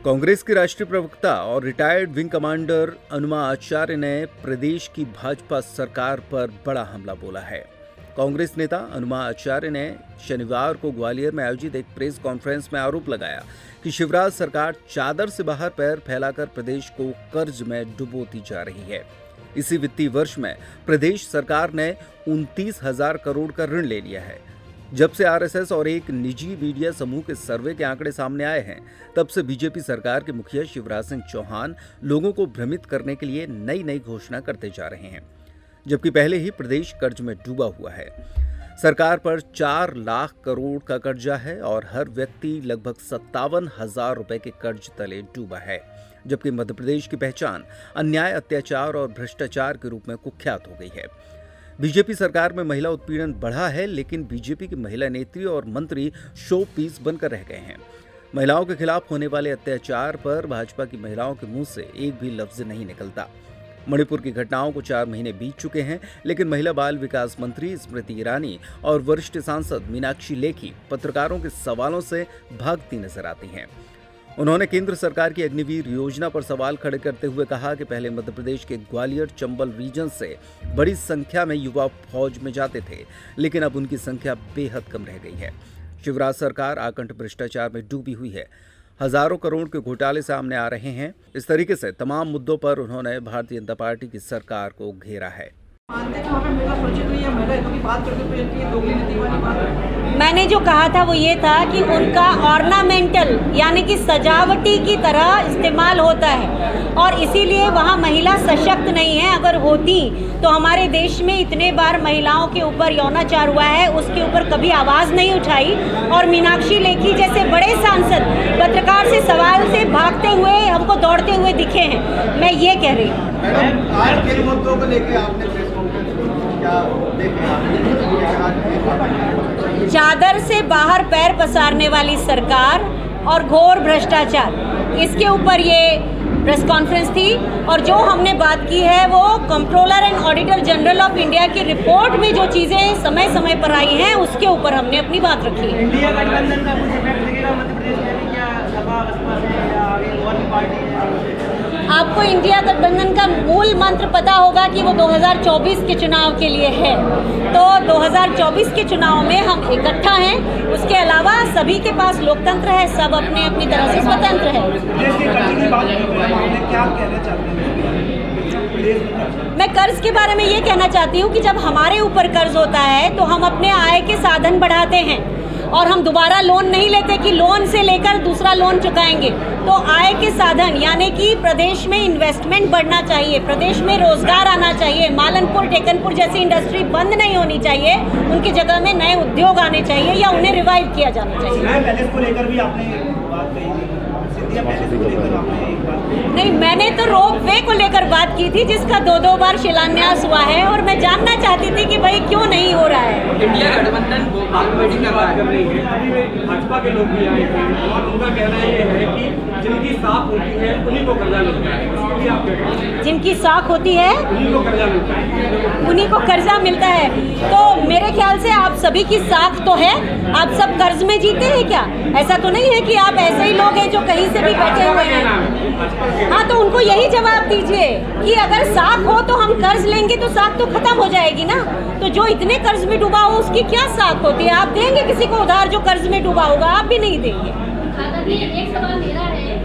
कांग्रेस के राष्ट्रीय प्रवक्ता और रिटायर्ड विंग कमांडर अनुमा आचार्य ने प्रदेश की भाजपा सरकार पर बड़ा हमला बोला है। कांग्रेस नेता अनुमा आचार्य ने शनिवार को ग्वालियर में आयोजित एक प्रेस कॉन्फ्रेंस में आरोप लगाया कि शिवराज सरकार चादर से बाहर पैर फैलाकर प्रदेश को कर्ज में डुबोती जा रही है। इसी वित्तीय वर्ष में प्रदेश सरकार ने 29,000 करोड़ का ऋण ले लिया है। जब से आरएसएस और एक निजी मीडिया समूह के सर्वे के आंकड़े सामने आए हैं, तब से बीजेपी सरकार के मुखिया शिवराज सिंह चौहान लोगों को भ्रमित करने के लिए नई नई घोषणा करते जा रहे हैं, जबकि पहले ही प्रदेश कर्ज में डूबा हुआ है। सरकार पर 4 लाख करोड़ का कर्जा है और हर व्यक्ति लगभग 57,000 रुपए के कर्ज तले डूबा है, जबकि मध्य प्रदेश की पहचान अन्याय, अत्याचार और भ्रष्टाचार के रूप में कुख्यात हो गई है। बीजेपी सरकार में महिला उत्पीड़न बढ़ा है, लेकिन बीजेपी की महिला नेत्री और मंत्री शो पीस बनकर रह गए हैं। महिलाओं के खिलाफ होने वाले अत्याचार पर भाजपा की महिलाओं के मुंह से एक भी लफ्ज नहीं निकलता। मणिपुर की घटनाओं को 4 महीने बीत चुके हैं, लेकिन महिला बाल विकास मंत्री स्मृति ईरानी और वरिष्ठ सांसद मीनाक्षी लेखी पत्रकारों के सवालों से भागती नजर आती हैं। उन्होंने केंद्र सरकार की अग्निवीर योजना पर सवाल खड़े करते हुए कहा कि पहले मध्य प्रदेश के ग्वालियर चंबल रीजन से बड़ी संख्या में युवा फौज में जाते थे, लेकिन अब उनकी संख्या बेहद कम रह गई है। शिवराज सरकार आकंठ भ्रष्टाचार में डूबी हुई है। हजारों करोड़ के घोटाले सामने आ रहे हैं। इस तरीके से तमाम मुद्दों पर उन्होंने भारतीय जनता पार्टी की सरकार को घेरा है। मैंने जो कहा था वो ये था कि उनका ऑर्नामेंटल यानी कि सजावटी की तरह इस्तेमाल होता है और इसीलिए वहाँ महिला सशक्त नहीं है। अगर होती तो हमारे देश में इतने बार महिलाओं के ऊपर यौनाचार हुआ है, उसके ऊपर कभी आवाज़ नहीं उठाई। और मीनाक्षी लेखी जैसे बड़े सांसद पत्रकार से सवाल से भागते हुए हमको दौड़ते हुए दिखे हैं। मैं ये कह रही हूँ। चादर से बाहर पैर पसारने वाली सरकार और घोर भ्रष्टाचार, इसके ऊपर ये प्रेस कॉन्फ्रेंस थी। और जो हमने बात की है वो controller and auditor general of India की रिपोर्ट में जो चीज़ें समय समय पर आई हैं उसके ऊपर हमने अपनी बात रखी है। इंडिया गठबंधन का कुछ इफेक्ट दिखेगा मध्य प्रदेश में? क्या सपा बसपा से या आगे और भी पार्टी है? आपको इंडिया गठबंधन का मूल मंत्र पता होगा कि वो 2024 के चुनाव के लिए है। तो 2024 के चुनाव में हम इकट्ठा हैं। उसके अलावा सभी के पास लोकतंत्र है, सब अपने अपनी तरह से स्वतंत्र है। मैं कर्ज के बारे में ये कहना चाहती हूँ कि जब हमारे ऊपर कर्ज होता है तो हम अपने आय के साधन बढ़ाते हैं और हम दोबारा लोन नहीं लेते कि लोन से लेकर दूसरा लोन चुकाएंगे। तो आय के साधन यानी कि प्रदेश में इन्वेस्टमेंट बढ़ना चाहिए, प्रदेश में रोजगार आना चाहिए। मालनपुर, टेकनपुर जैसी इंडस्ट्री बंद नहीं होनी चाहिए, उनकी जगह में नए उद्योग आने चाहिए या उन्हें रिवाइव किया जाना चाहिए। नहीं, मैंने तो रोपवे को लेकर बात की थी जिसका 2 बार शिलान्यास हुआ है और मैं जानना चाहती थी कि भाई क्यों नहीं हो रहा है। इंडिया गठबंधन बात कर रही है, भाजपा के लोग भी आए थे और उनका कहना ये है कि जिनकी साख होती है उन्हीं को कर्जा मिलता है। जिनकी साख होती है उन्हीं को कर्जा मिलता है, उन्हीं को कर्जा मिलता है। तो मेरे ख्याल से आप सभी की साख तो है, आप सब कर्ज में जीते हैं क्या? ऐसा तो नहीं है कि आप ऐसे ही लोग हैं जो कहीं से भी बैठे हुए हैं। हाँ, तो उनको यही जवाब दीजिए कि अगर साख हो तो हम कर्ज लेंगे तो साख तो खत्म हो जाएगी ना। तो जो इतने कर्ज में डूबा हो उसकी क्या साख होती है? आप देंगे किसी को उधार जो कर्ज में डूबा होगा? आप भी नहीं देंगे। एक सवाल मेरा है